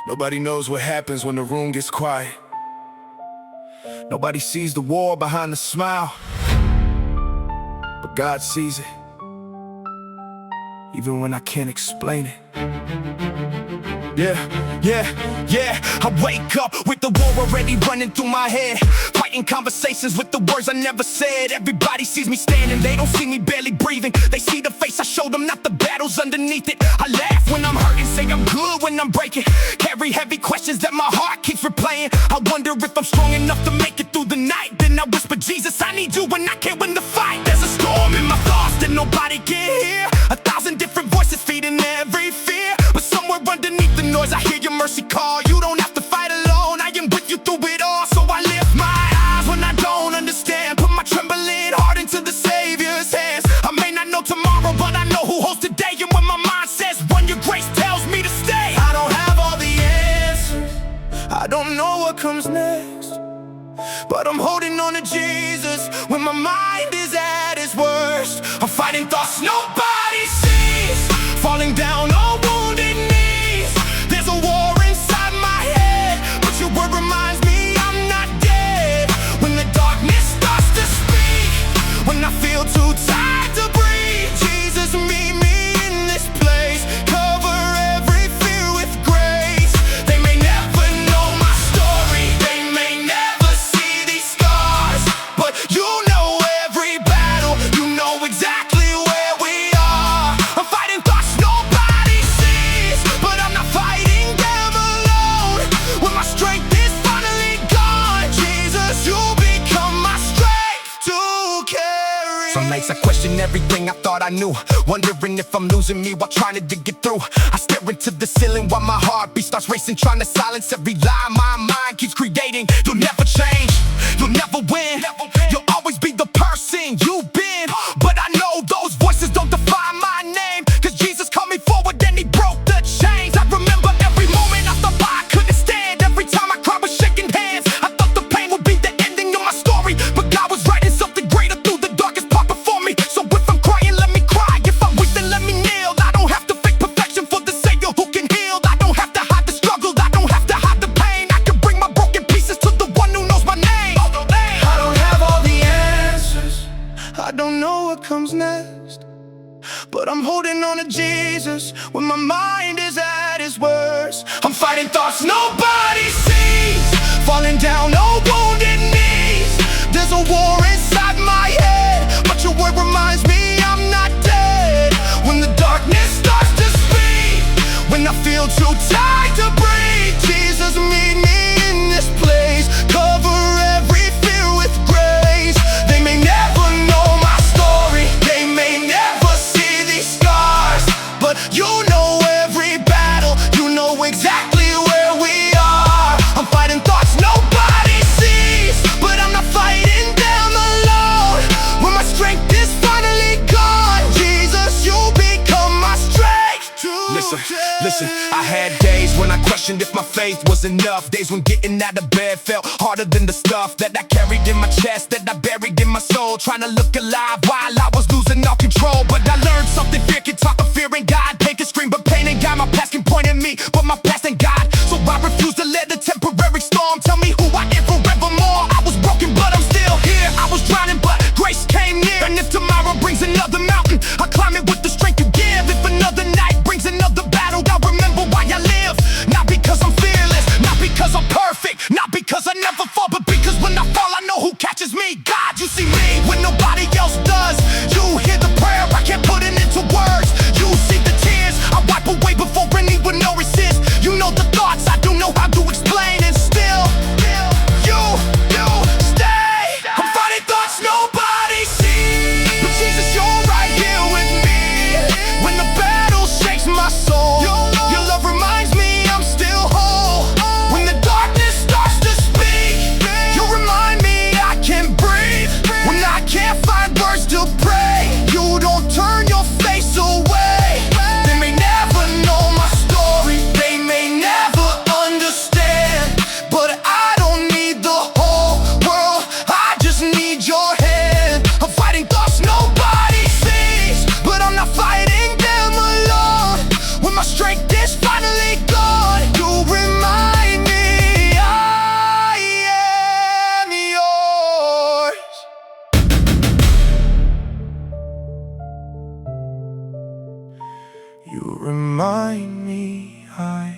Nobody knows what happens when the room gets quiet. Nobody sees the war behind the smile, but God sees it, even when I can't explain it. Yeah, I wake up with the war already running through my head, fighting conversations with the words I never said. Everybody sees me standing, they don't see me barely breathing. They see the face I showed them, not the battles underneath it. I laugh when I'm hurting, say I'm good when I'm breaking. Carry heavy questions that my heart keeps replaying. I wonder if I'm strong enough to make it through the night. Then I whisper, Jesus, I need you when I can't win the fight. There's a storm in my thoughts that nobody can hear, 1,000 different voices feeding every fear. But somewhere underneath the noise I hear your mercy call. You don't have to fight alone, I am with you through it all. So I lift my eyes when I don't understand, put my trembling heart into the Savior's hands. I may not know tomorrow, but I know who holds today. And when my mind says run, your grace tells me to stay. I don't have all the answers, I don't know what comes next, but I'm holding on to Jesus when my mind is at its worst. I'm fighting thoughts nobody sees, falling down on wounded knees. There's a war inside my head, but your word reminds me I'm not dead. When the darkness starts to speak, when I feel too tired to breathe, Jesus, meet me in this place. Cover every fear with grace. They may never know my story, they may never see these scars, but you know every battle, you know exactly where we are. I'm fighting thoughts nobody sees, but I'm not fighting them alone. When my strength is finally gone, Jesus, you become my strength to carry. Some nights I question everything I thought I knew, wondering if I'm losing me while trying to get through. I stare into the ceiling while my heartbeat starts racing, trying to silence every lie my mind keeps creating. You'll never change, you'll never win, you'll always be the person you've been. But I know those voices don't define my name, 'cause Jesus called me forward and he broke the chains. I remember every moment I thought I couldn't stand. Every time I cried with shaking hands, I thought the pain would be the ending of my story, but God was writing something greater through the darkest part before me. So if I'm crying, let me cry. If I'm weak, then let me kneel. I don't have to fake perfection for the Savior who can heal. I don't have to hide the struggle, I don't have to hide the pain. I can bring my broken pieces to the one who knows my name. I don't have all the answers, I don't know what comes next, but I'm holding on to Jesus when my mind is at its worst. I'm fighting thoughts nobody sees, falling down on wounded knees. There's a war inside my head, but your word reminds me I'm not dead. When the darkness starts to speak, when I feel too tired to breathe, Jesus, meet me in this place. Cover every fear with grace. They may never know my story, they may never see these scars, but you know every battle, you know exactly where we are. I'm fighting thoughts nobody sees, but I'm not fighting them alone. When my strength is finally gone, Jesus, you become my strength to Listen, I had days when I questioned if my faith was enough. Days when getting out of bed felt harder than the stuff that I carried in my chest, that I buried in my soul. Trying to look alive while I was losing all control. But I learned something, fear can talk of fear and God. Pain can scream, but pain ain't God. My past can point at me, but my past ain't God. So I refuse to let the temporary storm tell me who I am forevermore. I was broken, but I'm still here. I was drowning, but grace came near. And if tomorrow brings another mountain, I climb it with the strength you give. If another night brings another battle, I'll remember why I live. Not because I'm fearless, not because I'm perfect, not because I never fall, but because when I fall, I know who catches me. God, you see me when nobody else does. You find me.